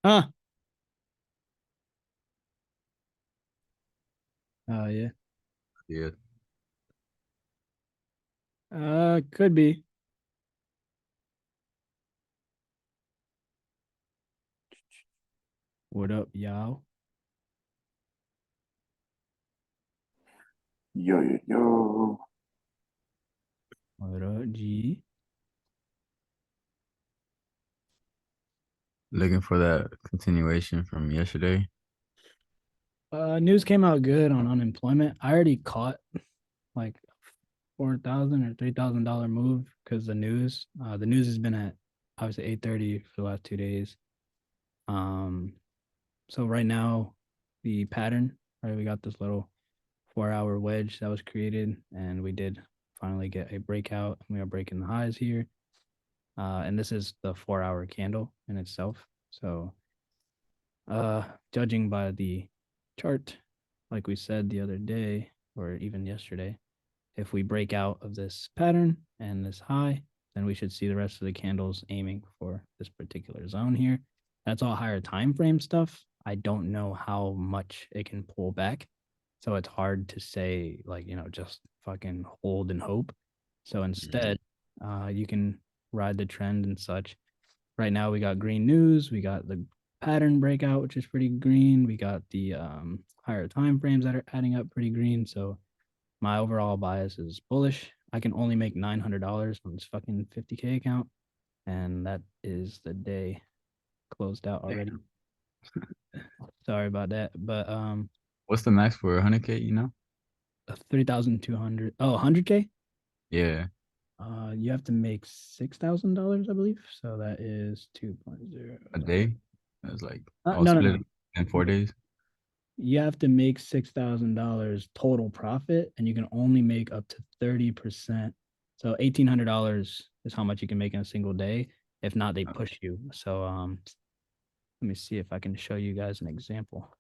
Ah, oh yeah. Yeah. Could be. What up, y'all? Yo, yo, yo. What up, G? Looking for that continuation from yesterday. News came out good on unemployment. I already caught like 4,000 or $3,000 move because the news has been at obviously 8:30 for the last 2 days. Um, so right now, the pattern, right? We got this little 4 hour wedge that was created, and we did finally get a breakout. We are breaking the highs here. And this is the 4 hour candle in itself. So, judging by the chart, like we said the other day, or even yesterday, if we break out of this pattern and this high, then we should see the rest of the candles aiming for this particular zone here. That's all higher time frame stuff. I don't know how much it can pull back. So it's hard to say, like, just fucking hold and hope. So Mhm. instead, you can ride the trend and such. Right now, we got green news. We got the pattern breakout, which is pretty green. We got the higher time frames that are adding up pretty green. So my overall bias is bullish. I can only make $900 on this fucking 50K account, and that is the day closed out already. Damn. Sorry about that, but What's the max for 100K, you know? 3,200. Oh, 100K. Yeah. You have to make $6,000, I believe. So that is 2.0. A day? It was like, I'll No, no, split no. it in 4 days. You have to make $6,000 total profit, and you can only make up to 30%. So $1,800 is how much you can make in a single day. If not, they Uh, push you. So let me see if I can show you guys an example.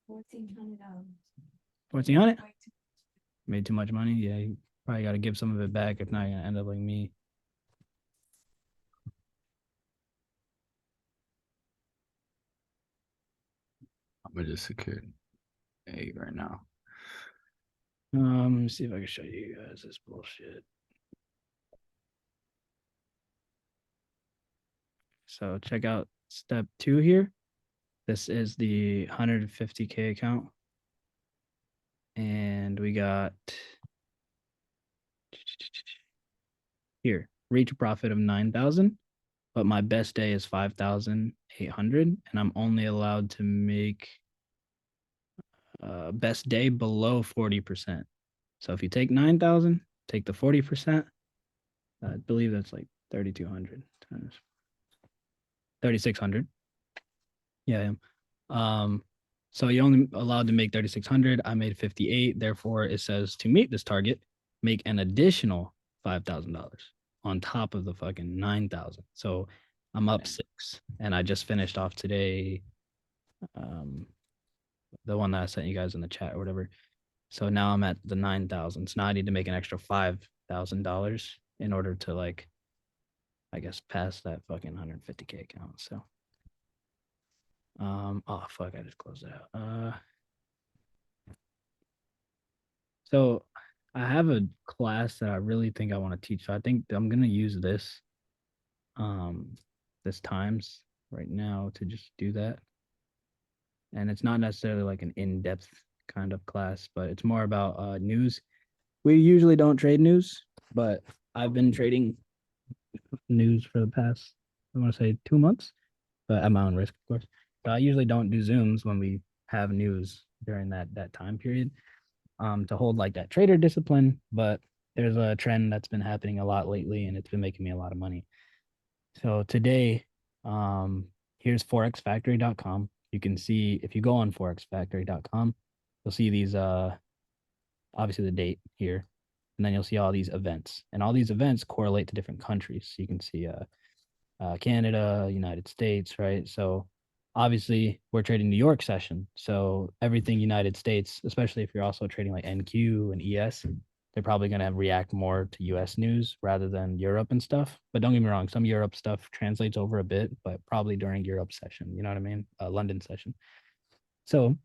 1,400 made too much money. Yeah, you probably got to give some of it back. If not, you're gonna end up like me. I'm gonna just secure A right now. Let me see if I can show you guys this bullshit. So check out step two here. This is the 150K account, and we got here reach a profit of 9,000, but my best day is 5,800, and I'm only allowed to make best day below 40%. So if you take 9,000, take the 40%, I believe that's like 3,200 times 3,600. Yeah, I am. So you only allowed to make 3,600. I made 58. Therefore, it says to meet this target, make an additional $5,000 on top of the fucking 9,000. So I'm up six, and I just finished off today. Um, the one that I sent you guys in the chat or whatever. So now I'm at the 9,000. So now I need to make an extra $5,000 in order to, like, I guess, pass that fucking 150K account. So oh fuck, I just closed it out. So I have a class that I really think I want to teach. So I think I'm gonna use um this times right now to just do that. And it's not necessarily like an in-depth kind of class, but it's more about news. We usually don't trade news, but I've been trading news for the past, I want to say, 2 months, but at my own risk, of course. So I usually don't do Zooms when we have news during that time period, to hold like that trader discipline. But there's a trend that's been happening a lot lately, and it's been making me a lot of money. So today, here's forexfactory.com. You can see if you go on forexfactory.com, you'll see these obviously the date here, and then you'll see all these events, and all these events correlate to different countries. So you can see Canada, United States, right? So obviously we're trading New York session. So everything United States, especially if you're also trading like NQ and ES, they're probably going to react more to US news rather than Europe and stuff. But don't get me wrong, some Europe stuff translates over a bit, but probably during Europe session, you know what I mean? London session. So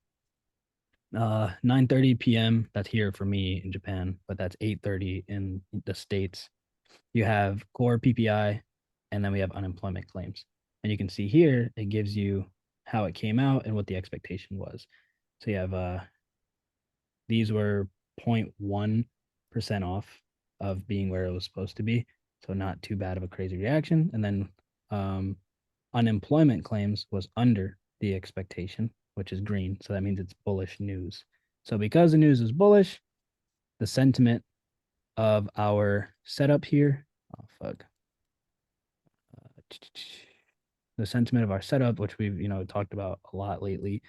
9:30 p.m. that's here for me in Japan, but that's 8:30 in the States. You have core PPI, and then we have unemployment claims. And you can see here it gives you how it came out and what the expectation was. So you have these were 0.1% off of being where it was supposed to be. So not too bad of a crazy reaction. And then um, unemployment claims was under the expectation, which is green. So that means it's bullish news. So because the news is bullish, the sentiment of our setup here, oh fuck, the sentiment of our setup, which we've talked about a lot lately,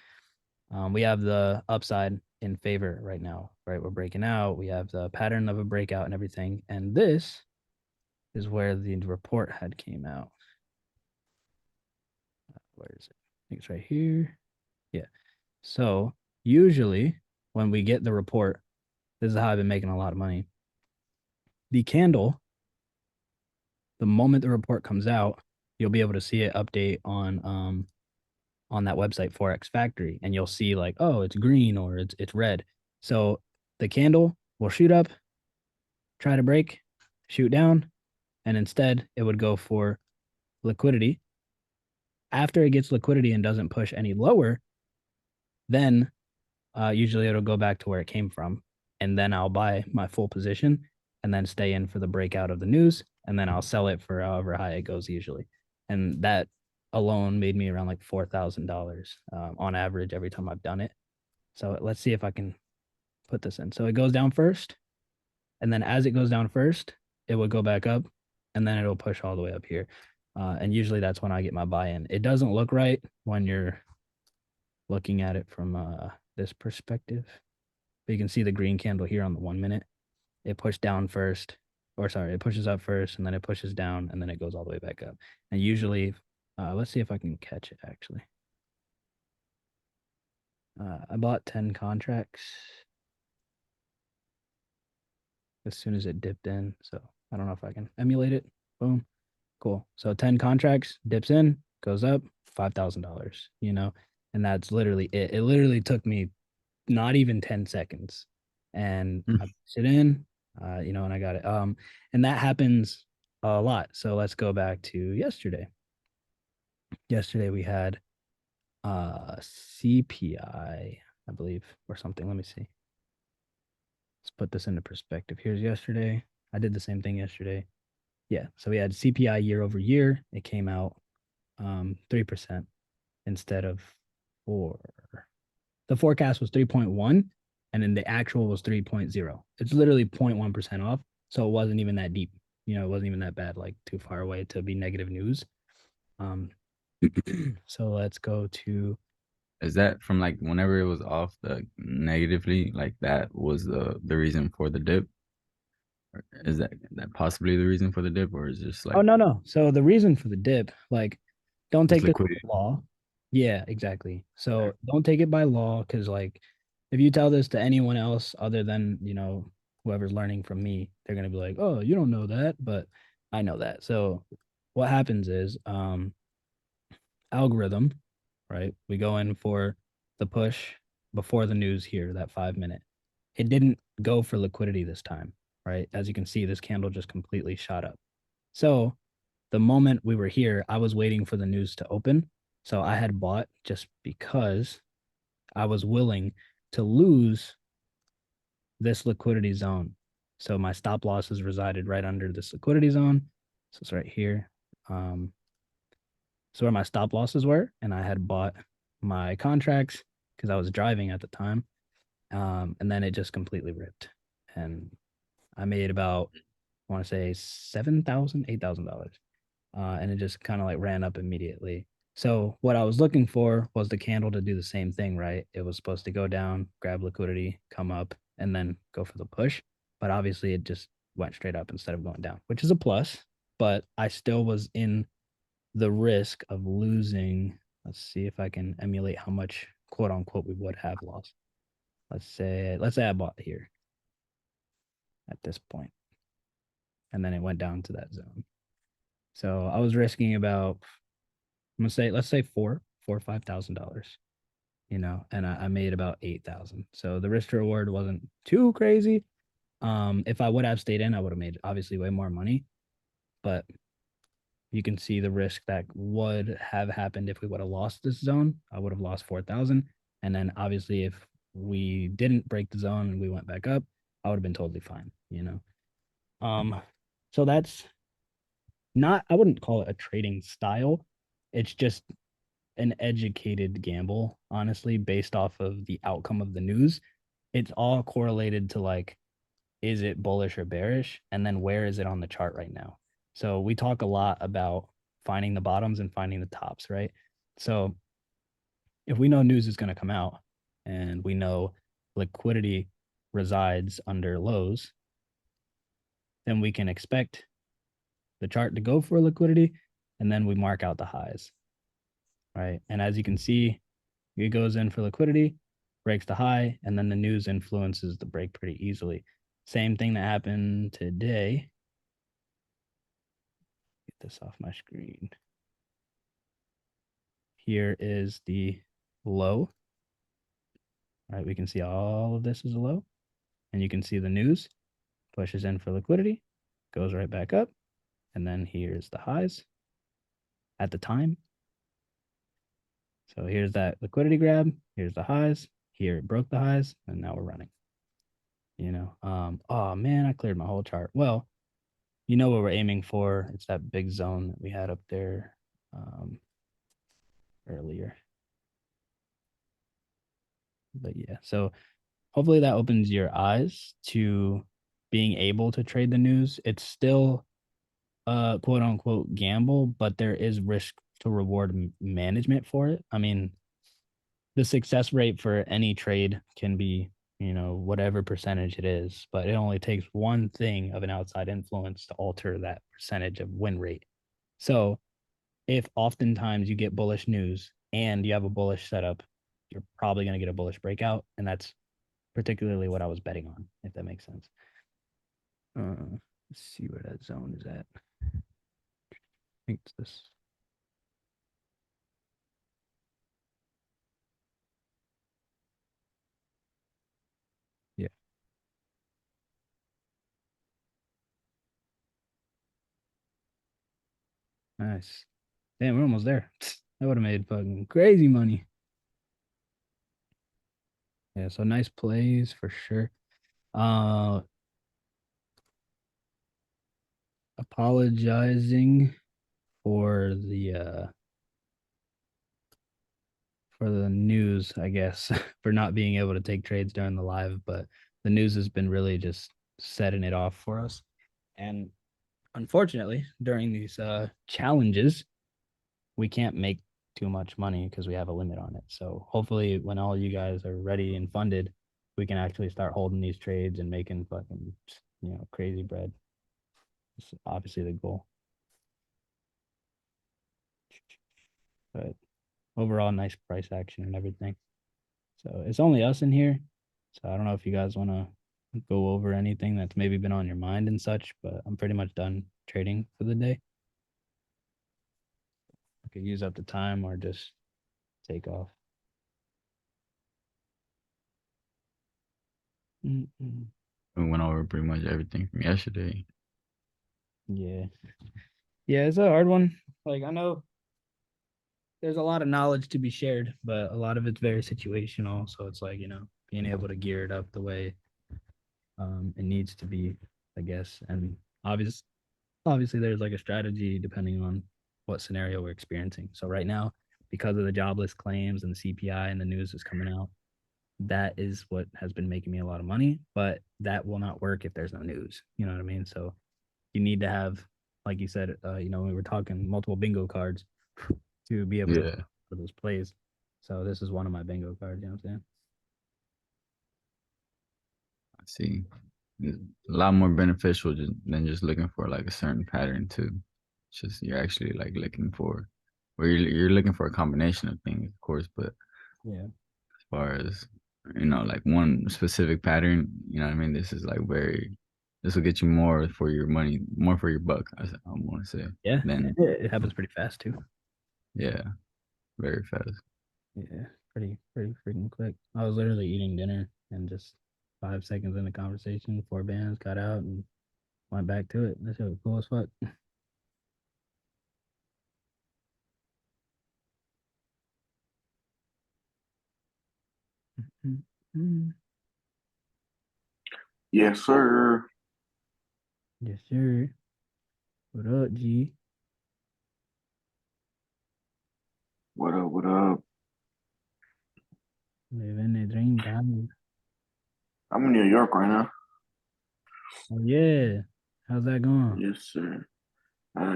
we have the upside in favor right now, right? We're breaking out. We have the pattern of a breakout and everything. And this is where the report had came out. Where is it? I think it's right here. Yeah. So usually when we get the report, this is how I've been making a lot of money. The candle, the moment the report comes out, you'll be able to see it update on that website Forex Factory, and you'll see like, oh, it's green or it's red. So the candle will shoot up, try to break, shoot down, and instead it would go for liquidity. After it gets liquidity and doesn't push any lower, then usually it'll go back to where it came from, and then I'll buy my full position and then stay in for the breakout of the news, and then I'll sell it for however high it goes usually. And that alone made me around like $4,000 on average every time I've done it. So let's see if I can put this in. So it goes down first, and then as it goes down first, it will go back up, and then it'll push all the way up here. And usually that's when I get my buy-in. It doesn't look right when you're looking at it from this perspective, but you can see the green candle here on the 1 minute. It pushed down first, or sorry, it pushes up first, and then it pushes down, and then it goes all the way back up. And usually, let's see if I can catch it actually. I bought 10 contracts as soon as it dipped in. So I don't know if I can emulate it. Boom. Cool. So 10 contracts, dips in, goes up, $5,000, and that's literally it. It literally took me not even 10 seconds. And I sit in, and I got it. And that happens a lot. So let's go back to yesterday. Yesterday we had CPI, I believe, or something. Let me see. Let's put this into perspective. Here's yesterday. I did the same thing yesterday. Yeah. So we had CPI year over year. It came out 3% instead of 4. The forecast was 3.1, and then the actual was 3.0. It's literally 0.1% off. So it wasn't even that deep. It wasn't even that bad, like too far away to be negative news. Um, so let's go to. Is that from like whenever it was off the negatively, like that was the reason for the dip? Or is that possibly the reason for the dip, or is it just Oh, like no, no. So the reason for the dip, like, don't just take this liquidity? by law. Yeah, exactly. Okay. So don't take it by law because, like, if you tell this to anyone else other than, whoever's learning from me, they're going to be like, oh, you don't know that, but I know that. So what happens is, algorithm, right? We go in for the push before the news here, that 5 minute. It didn't go for liquidity this time, right? As you can see, this candle just completely shot up. So the moment we were here, I was waiting for the news to open. So I had bought just because I was willing to lose this liquidity zone. So my stop losses resided right under this liquidity zone. So it's right here. So where my stop losses were, and I had bought my contracts because I was driving at the time. And then it just completely ripped. And I made about, I want to say $7,000, $8,000. And it just kind of like ran up immediately. So what I was looking for was the candle to do the same thing, right? It was supposed to go down, grab liquidity, come up, and then go for the push. But obviously it just went straight up instead of going down, which is a plus. But I still was in the risk of losing. Let's see if I can emulate how much quote unquote we would have lost. Let's say I bought here. at this point, and then it went down to that zone. So I was risking about, I'm gonna say, let's say four or $5,000, and I made about 8,000. So the risk to reward wasn't too crazy. If I would have stayed in, I would have made obviously way more money, but you can see the risk that would have happened if we would have lost this zone. I would have lost 4,000. And then obviously, if we didn't break the zone and we went back up, I would have been totally fine. So that's not, I wouldn't call it a trading style. It's just an educated gamble, honestly, based off of the outcome of the news. It's all correlated to like, is it bullish or bearish? And then where is it on the chart right now? So we talk a lot about finding the bottoms and finding the tops, right? So if we know news is going to come out and we know liquidity resides under lows, then we can expect the chart to go for liquidity, and then we mark out the highs, right? And as you can see, it goes in for liquidity, breaks the high, and then the news influences the break pretty easily. Same thing that happened today. Get this off my screen. Here is the low. All right, we can see all of this is a low, and you can see the news pushes in for liquidity, goes right back up, and then here's the highs at the time. So here's that liquidity grab, here's the highs, here it broke the highs, and now we're running. Oh man, I cleared my whole chart. Well, you know what we're aiming for. It's that big zone that we had up there earlier. But yeah, so hopefully that opens your eyes to being able to trade the news. It's still quote unquote gamble, but there is risk to reward management for it. I mean, the success rate for any trade can be, whatever percentage it is, but it only takes one thing of an outside influence to alter that percentage of win rate. So if oftentimes you get bullish news and you have a bullish setup, you're probably going to get a bullish breakout. And that's particularly what I was betting on, if that makes sense. Let's see where that zone is at. I think it's this. Yeah, nice. Damn, we're almost there. That would have made fucking crazy money. Yeah, so nice plays for sure. Uh Apologizing for the news, I guess, for not being able to take trades during the live, but the news has been really just setting it off for us. And unfortunately, during these challenges, we can't make too much money because we have a limit on it. So hopefully, when all you guys are ready and funded, we can actually start holding these trades and making fucking crazy bread. It's obviously the goal. But overall, nice price action and everything. So it's only us in here. So I don't know if you guys want to go over anything that's maybe been on your mind and such, but I'm pretty much done trading for the day. I could use up the time or just take off. Mm-mm. We went over pretty much everything from yesterday. Yeah. Yeah, it's a hard one. Like I know there's a lot of knowledge to be shared, but a lot of it's very situational. So it's like, being able to gear it up the way it needs to be, I guess. And obviously there's like a strategy depending on what scenario we're experiencing. So right now, because of the jobless claims and the CPI and the news is coming out, that is what has been making me a lot of money. But that will not work if there's no news. You know what I mean? So you need to have, like you said, we were talking multiple bingo cards to be able to Yeah, for those plays. So this is one of my bingo cards. You know what I'm saying? I see. It's a lot more beneficial than just looking for like a certain pattern too. It's just you're actually like looking for, or you're looking for a combination of things, of course. But Yeah. as far as like one specific pattern, you know what I mean. This is like very this will get you more for your money, more for your buck. I want to say. Yeah, Then it happens pretty fast too. yeah, very fast. Yeah, pretty freaking quick. I was literally eating dinner and just 5 seconds in the conversation, four bands got out and went back to it. That shit was cool as fuck. Yes, sir. Yes, sir. What up, G? What up? What up? Living the dream, dog. I'm in New York right now. Oh yeah. How's that going? Yes, sir.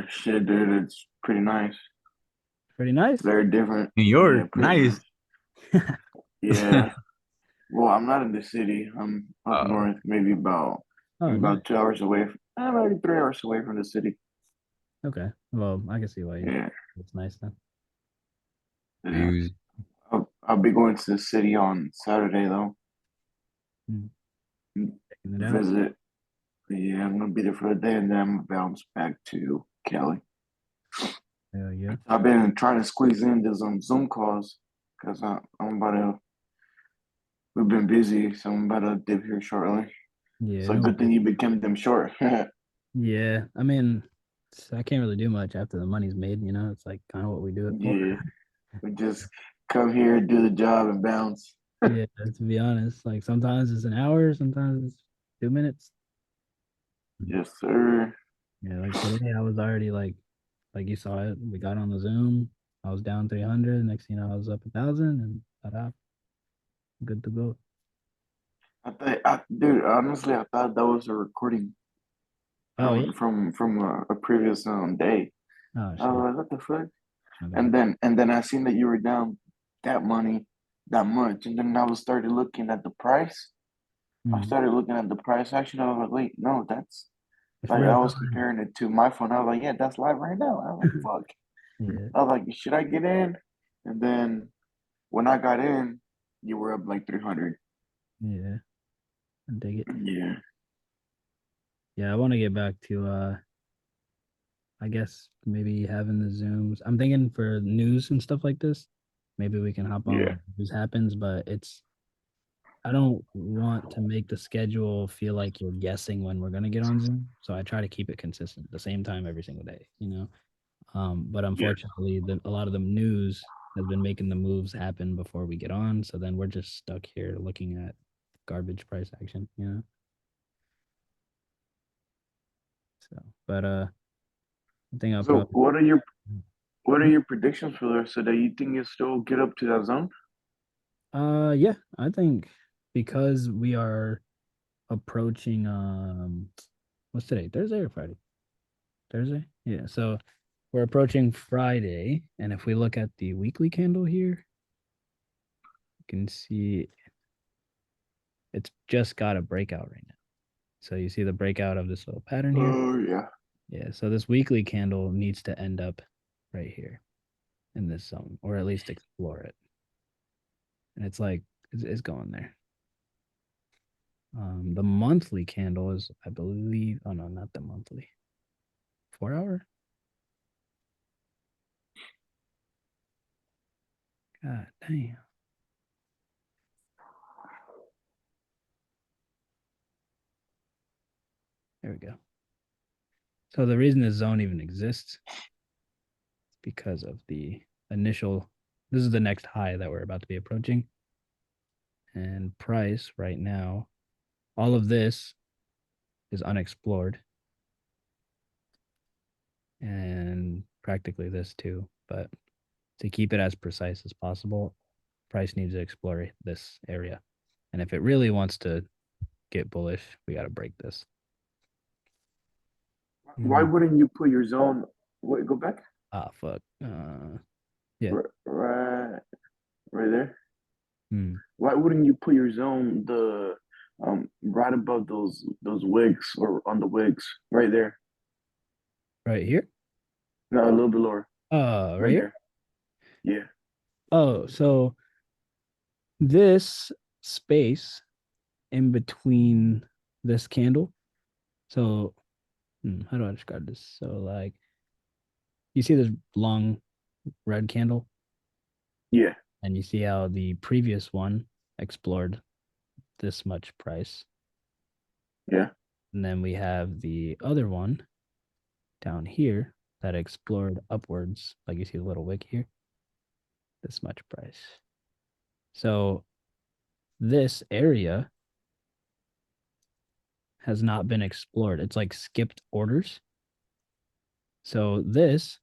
Shit, dude, it's pretty nice. Pretty nice. Very different. New Yeah, York, pretty nice. nice. Yeah. Well, I'm not in the city. I'm up Oh, north, maybe Oh, nice. about 2 hours away. Maybe 3 hours away from the city. Okay. Well, I can see why you. Yeah. It's nice then. Yeah. views. I'll be going to the city on Saturday though. Hmm. Checking it out. Visit. Yeah, I'm gonna be there for a day and then I'm gonna bounce back to Cali. Hell yeah. I've been trying to squeeze in these Zoom calls because I'm about to. We've been busy, so I'm about to dip here shortly. Yeah, So no good thing worries. you became them short. Yeah, I mean, I can't really do much after the money's made. It's like kind of what we do it for. Yeah, we just come here, do the job, and bounce. Yeah, to be honest, like sometimes it's an hour, sometimes it's 2 minutes. Yes, sir. Yeah, like today I was already like you saw it. We got on the Zoom. I was down 300. Next thing you know, I was up 1,000 and ta good to go. Dude, honestly, I thought that was a recording Oh yeah. from a previous day. Oh I was shit. like, what the fuck? My bad. And then I seen that you were down that money, that much, and then I was started looking at the price. I Hmm. started looking at the price action. I was like, wait, no, that's It's like real I time was now. comparing it to my phone. I was like, yeah, that's live right now. I was like, fuck. Yeah, I was like, should I get in? And then when I got in, you were up like 300. yeah. I dig it. Yeah, Yeah, I want to get back to I guess maybe having the Zooms. I'm thinking for news and stuff like this, maybe we can hop on yeah, when news happens, but I don't want to make the schedule feel like you're guessing when we're gonna get on Zoom. So I try to keep it consistent, the same time every single day. But yeah. unfortunately, a lot of the news has been making the moves happen before we get on. So then we're just stuck here looking at garbage price action. So, but I think I'll So probably. what are your predictions for the rest of the day? You think you'll still get up to that zone? Yeah, I think because we are approaching what's today? Thursday or Friday? Thursday? Yeah, so we're approaching Friday, and if we look at the weekly candle here, you can see it's just got a breakout right now. So you see the breakout of this little pattern here? Oh yeah. Yeah, so this weekly candle needs to end up right here in this zone, or at least explore it. And it's like it's going there. The monthly candle is, I believe, oh no, not the monthly. 4 hour? God damn. There we go. So the reason this zone even exists is because of the initial, this is the next high that we're about to be approaching. And price right now, all of this is unexplored. And practically this too. But to keep it as precise as possible, price needs to explore this area. And if it really wants to get bullish, we got to break this. Why Mm. wouldn't you put your zone? Wait, go back. Ah, fuck. Yeah. Right, right there. Hmm. Why wouldn't you put your zone right above those wigs or on the wigs right there? Right here. No, a little bit lower. Right Right here. there. Yeah. Oh, so this space in between this candle So how do I describe this? So like you see this long red candle, Yeah. and you see how the previous one explored this much price. Yeah. And then we have the other one down here that explored upwards, like you see the little wick here, this much price. So this area has not been explored. It's like skipped orders. So this,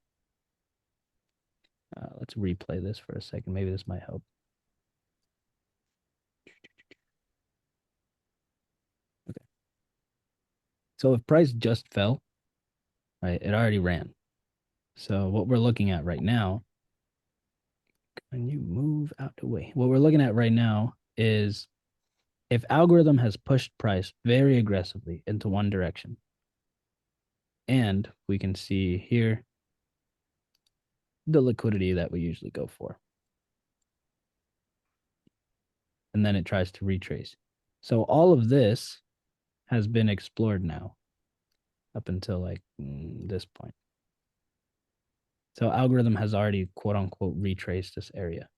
let's replay this for a second. Maybe this might help. Okay. So if price just fell, right, it already ran. So what we're looking at right now, can you move out the way? What we're looking at right now is if algorithm has pushed price very aggressively into one direction, and we can see here the liquidity that we usually go for. And then it tries to retrace. So all of this has been explored now up until like this point. So algorithm has already quote unquote retraced this area.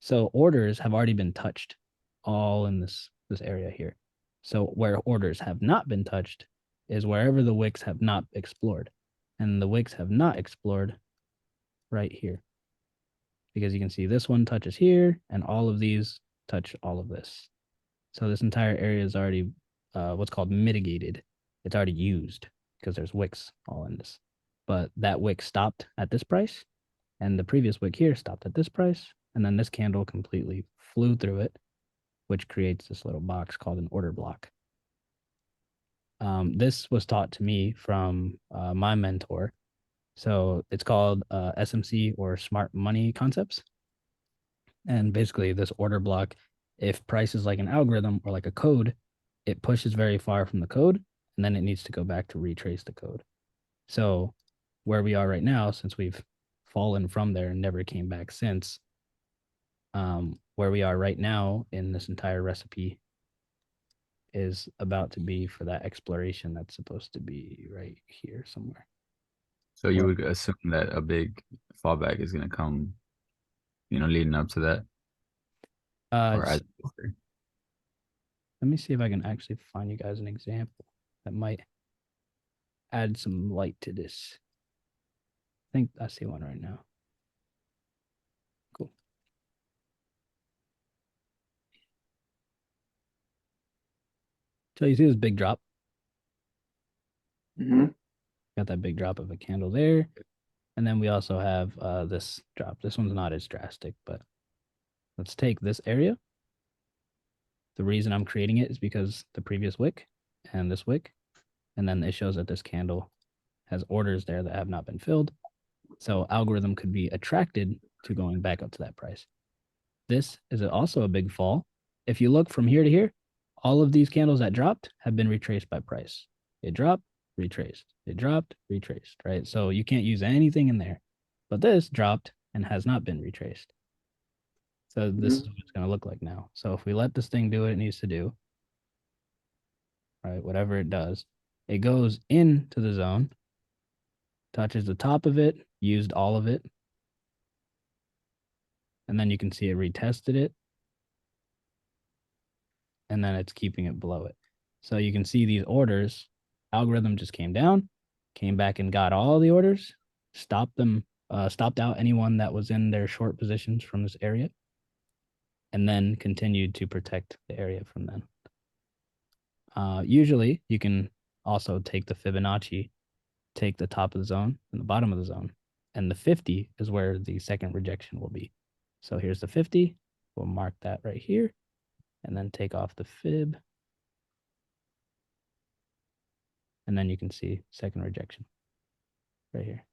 So orders have already been touched all in this area here. So where orders have not been touched is wherever the wicks have not explored. And the wicks have not explored right here. Because you can see this one touches here and all of these touch all of this. So this entire area is already what's called mitigated. It's already used because there's wicks all in this. But that wick stopped at this price, and the previous wick here stopped at this price, and then this candle completely flew through it, which creates this little box called an order block. This was taught to me from my mentor. So it's called SMC, or Smart Money Concepts. And basically, this order block, if price is like an algorithm or like a code, it pushes very far from the code, and then it needs to go back to retrace the code. So where we are right now, since we've fallen from there and never came back since, where we are right now in this entire recipe is about to be for that exploration that's supposed to be right here somewhere. So you Well, would assume that a big fallback is going to come, leading up to that, or as let me see if I can actually find you guys an example that might add some light to this. I think I see one right now. Cool. So you see this big drop? Mm-hmm. Got that big drop of a candle there. And then we also have this drop. This one's not as drastic, but let's take this area. The reason I'm creating it is because the previous wick and this wick, and then it shows that this candle has orders there that have not been filled. So algorithm could be attracted to going back up to that price. This is also a big fall. If you look from here to here, all of these candles that dropped have been retraced by price. It dropped, retraced. It dropped, retraced, right? So you can't use anything in there. But this dropped and has not been retraced. So this is what it's going to look like now. So if we let this thing do what it needs to do, right, whatever it does, it goes into the zone, touches the top of it, used all of it, and then you can see it retested it, and then it's keeping it below it. So you can see these orders, algorithm just came down, came back and got all the orders, stopped them, stopped out anyone that was in their short positions from this area, and then continued to protect the area from then. Usually you can also take the Fibonacci, take the top of the zone and the bottom of the zone, and the 50 is where the second rejection will be. So here's the 50. We'll mark that right here and then take off the fib. And then you can see second rejection right here.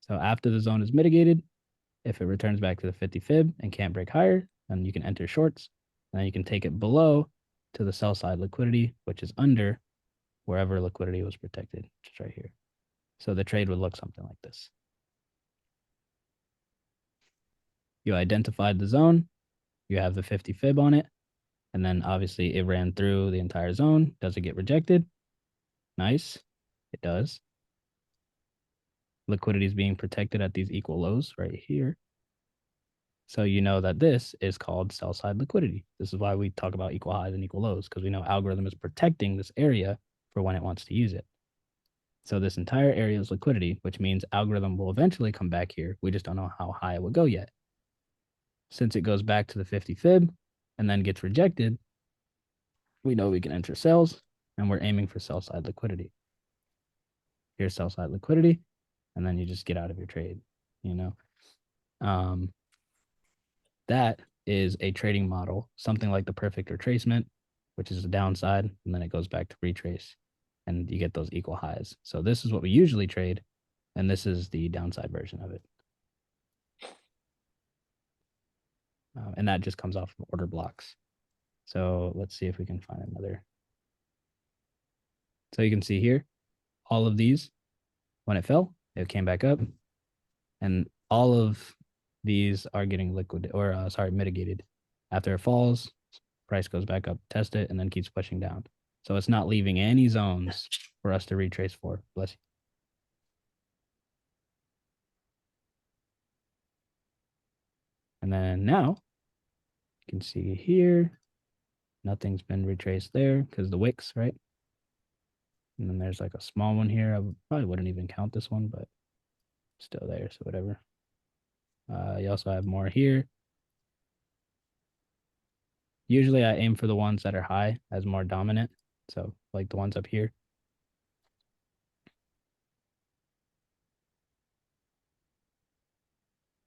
So after the zone is mitigated, if it returns back to the 50 fib and can't break higher, then you can enter shorts. And then you can take it below to the sell side liquidity, which is under wherever liquidity was protected, which is right here. So the trade would look something like this. You identified the zone, you have the 50 fib on it, And then obviously it ran through the entire zone. Does it get rejected? Nice. It does. Liquidity is being protected at these equal lows right here. So you know that this is called sell side liquidity. This is why we talk about equal highs and equal lows, because we know algorithm is protecting this area for when it wants to use it. So this entire area is liquidity, which means algorithm will eventually come back here. We just don't know how high it will go yet. Since it goes back to the 50 fib and then gets rejected, we know we can enter sells, and we're aiming for sell side liquidity. Here's sell side liquidity, and then you just get out of your trade, you know. That is a trading model, something like the perfect retracement, which is the downside, and then it goes back to retrace, and you get those equal highs. So this is what we usually trade, and this is the downside version of it. And that just comes off of order blocks. So let's see if we can find another. So you can see here, all of these, when it fell, it came back up, and all of these are getting liquid or mitigated. After it falls, price goes back up, test it, and then keeps pushing down. So it's not leaving any zones for us to retrace for. Bless you. And then now you can see here, nothing's been retraced there because the wicks, right? And then there's like a small one here. I probably wouldn't even count this one, but still there, so whatever. You also have more here. Usually I aim for the ones that are high as more dominant. So like the ones up here.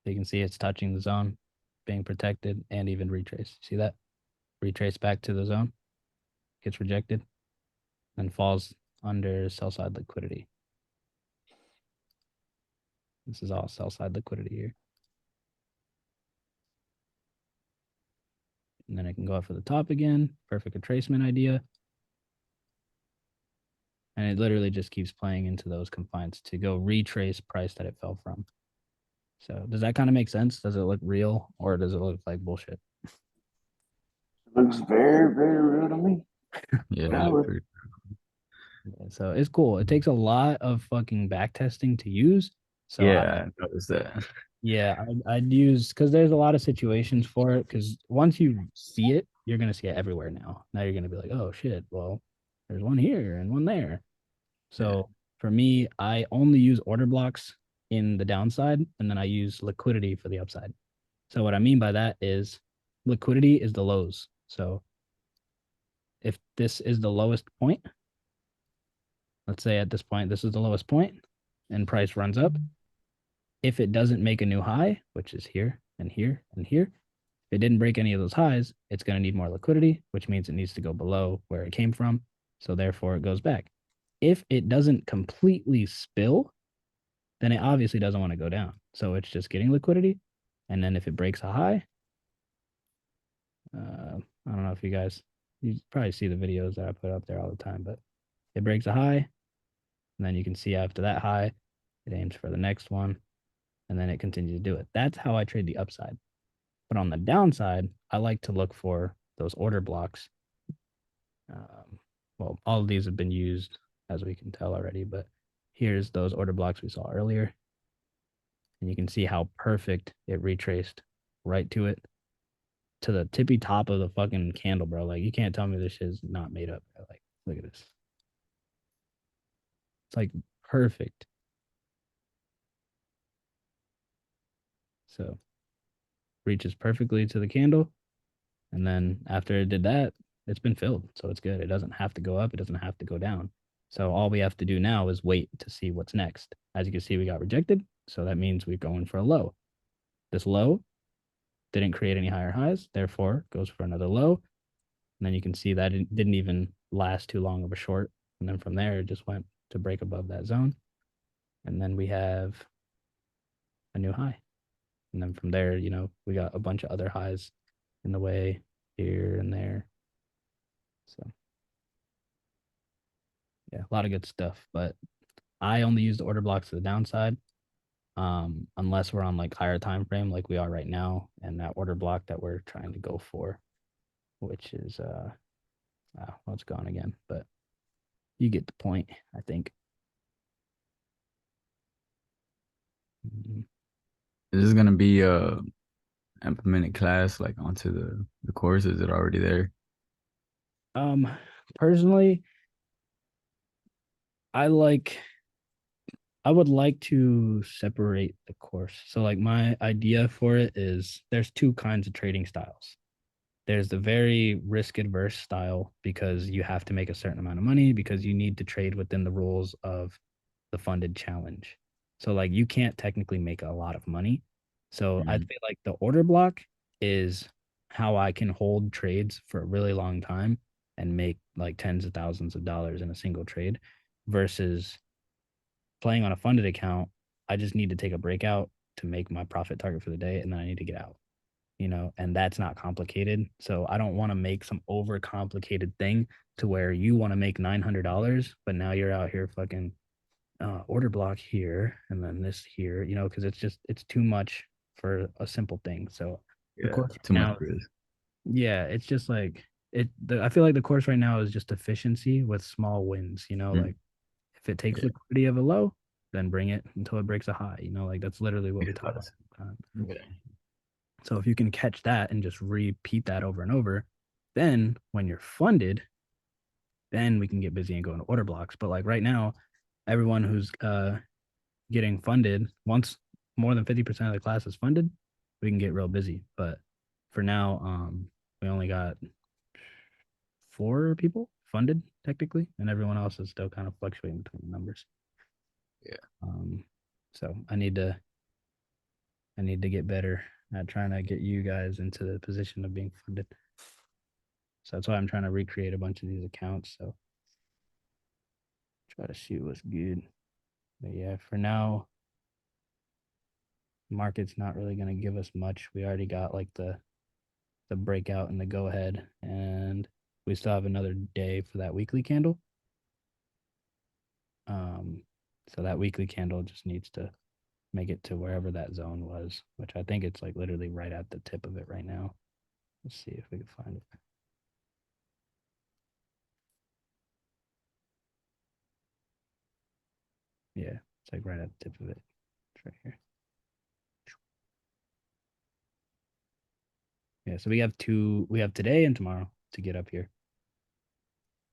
You can see it's touching the zone, being protected, and even retrace. See that? Retrace back to the zone, gets rejected, then falls under sell side liquidity. This is all sell side liquidity here. And then I can go up for the top again, perfect retracement idea. And it literally just keeps playing into those confines to go retrace price that it fell from. So does that kind of make sense? Does it look real or does it look like bullshit? It looks very, very real to me. Yeah. So it's cool. It takes a lot of fucking back testing to use. So yeah, I noticed that. yeah, I'd use because there's a lot of situations for it. Because once you see it, you're gonna see it everywhere now. Now you're gonna be like, oh shit, well, there's one here and one there. So for me, I only use order blocks in the downside, and then I use liquidity for the upside. So what I mean by that is liquidity is the lows. So if this is the lowest point, let's say at this point, this is the lowest point, and price runs up. If it doesn't make a new high, which is here and here and here, if it didn't break any of those highs, it's going to need more liquidity, which means it needs to go below where it came from. So therefore it goes back. If it doesn't completely spill, then it obviously doesn't want to go down. So it's just getting liquidity. And then if it breaks a high, I don't know if you probably see the videos that I put up there all the time, but it breaks a high. And then you can see after that high, it aims for the next one. And then it continues to do it. That's how I trade the upside. But on the downside, I like to look for those order blocks. Well, all of these have been used, as we can tell already, but here's those order blocks we saw earlier. And you can see how perfect it retraced right to it, to the tippy top of the fucking candle, bro. Like, you can't tell me this shit's not made up. Like, look at this. It's like perfect. So reaches perfectly to the candle. And then after it did that, it's been filled. So it's good. It doesn't have to go up. It doesn't have to go down. So all we have to do now is wait to see what's next. As you can see, we got rejected. So that means we're going for a low. This low didn't create any higher highs, therefore goes for another low. And then you can see that it didn't even last too long of a short. And then from there, it just went to break above that zone. And then we have a new high. And then from there, we got a bunch of other highs in the way here and there. So yeah, a lot of good stuff. But I only use the order blocks to the downside. Unless we're on like higher time frame like we are right now, and that order block that we're trying to go for which is well, it's gone again, but you get the point, I think. Mhm. Is this gonna be implemented class like onto the course? Is it already there? Um, Personally, I like I would like to separate the course. So like my idea for it is there's two kinds of trading styles. There's the very risk adverse style because you have to make a certain amount of money because you need to trade within the rules of the funded challenge. So like you can't technically make a lot of money. So I Mhm. feel like the order block is how I can hold trades for a really long time and make like tens of thousands of dollars in a single trade versus playing on a funded account. I just need to take a breakout to make my profit target for the day and then I need to get out, and that's not complicated. So I don't want to make some over complicated thing to where you want to make $900, but now you're out here fucking order block here and then this here, because it's too much for a simple thing. So the Yeah, course too right much now, risk. yeah, it's just like I feel like the course right now is just efficiency with small wins. Mm. Like if it takes Yeah, liquidity of a low, then bring it until it breaks a high. Like that's literally what we yeah, talk about all the time. yeah. So if you can catch that and just repeat that over and over, then when you're funded, then we can get busy and go into order blocks. But like right now, everyone who's getting funded, once more than 50% of the class is funded, we can get real busy. But for now, we only got 4 people funded technically, and everyone else is still kind of fluctuating between the numbers. Yeah. Um, so I need to get better at trying to get you guys into the position of being funded. So that's why I'm trying to recreate a bunch of these accounts. So try to see what's good. But yeah, for now, market's not really going to give us much. We already got like the breakout and the go ahead, and we still have another day for that weekly candle. Um, so that weekly candle just needs to make it to wherever that zone was, which I think it's like literally right at the tip of it right now. Let's see if we can find it. Yeah, it's like right at the tip of it. It's right here. Yeah, so we have today and tomorrow to get up here.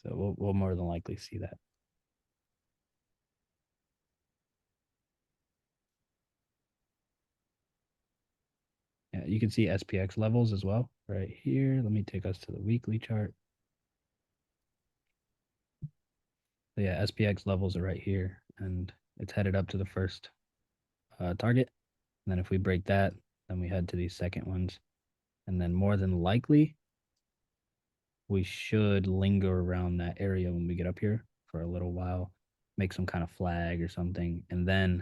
So we'll more than likely see that. Yeah, you can see SPX levels as well right here. Let me take us to the weekly chart. So yeah, SPX levels are right here, and it's headed up to the first target. And then if we break that, then we head to these second ones, and then more than likely we should linger around that area when we get up here for a little while, make some kind of flag or something, and then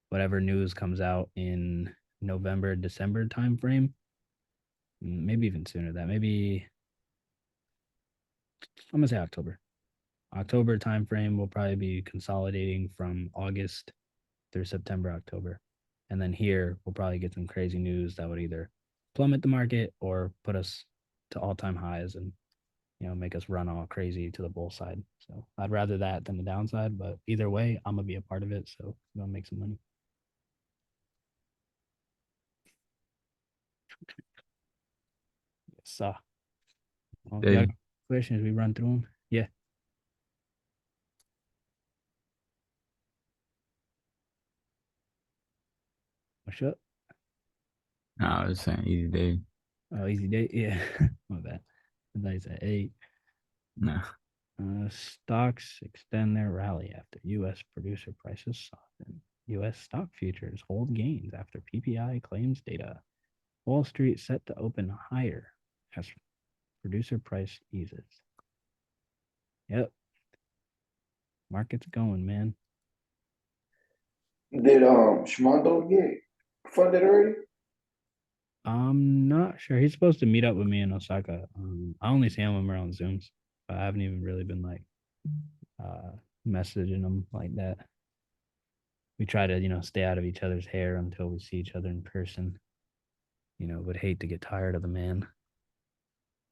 whatever news comes out in November, December timeframe, maybe even sooner. That maybe I'm gonna say October. October timeframe will probably be consolidating from August through September, October. And then here we'll probably get some crazy news that would either plummet the market or put us to all-time highs and make us run all crazy to the bull side. So I'd rather that than the downside, but either way, I'm gonna be a part of it. So I'm gonna make some money. So well, if y'all Hey, got questions, we run through them. Yeah. What's up? nah, I was saying easy day. Oh, easy day. Yeah. My bad. I thought you said 8. Nah, Stocks extend their rally after U.S. producer prices soften. U.S. stock futures hold gains after PPI claims data. Wall Street set to open higher as producer price eases. Yep, market's going, man. Did Shmondo get funded already? I'm not sure. He's supposed to meet up with me in Osaka. I only see him when we're on Zooms. But I haven't even really been like uh, messaging him like that. We try to, stay out of each other's hair until we see each other in person. Would hate to get tired of the man.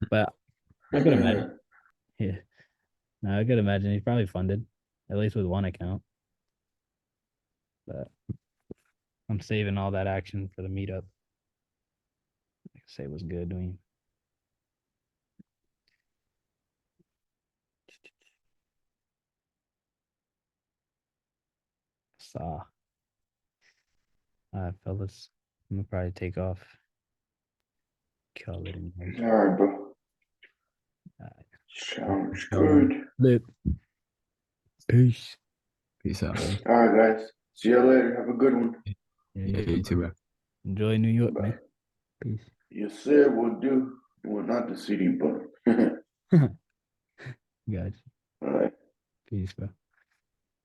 But I could imagine. Yeah. No, I could imagine he's probably funded, at least with one account. But I'm saving all that action for the meetup. Like I say it was good doing. So, all right, fellas. I'm gonna probably take off. Call it in. All right, bro. All right. Sounds good. Lip. Peace. Peace out. All right, guys. See you later. Have a good one. Yeah, you too, bro. Enjoy New York, Bye. man. Peace. Yes, sir. We'll do. Well, not the city, but. Guys. All right. Peace, bro.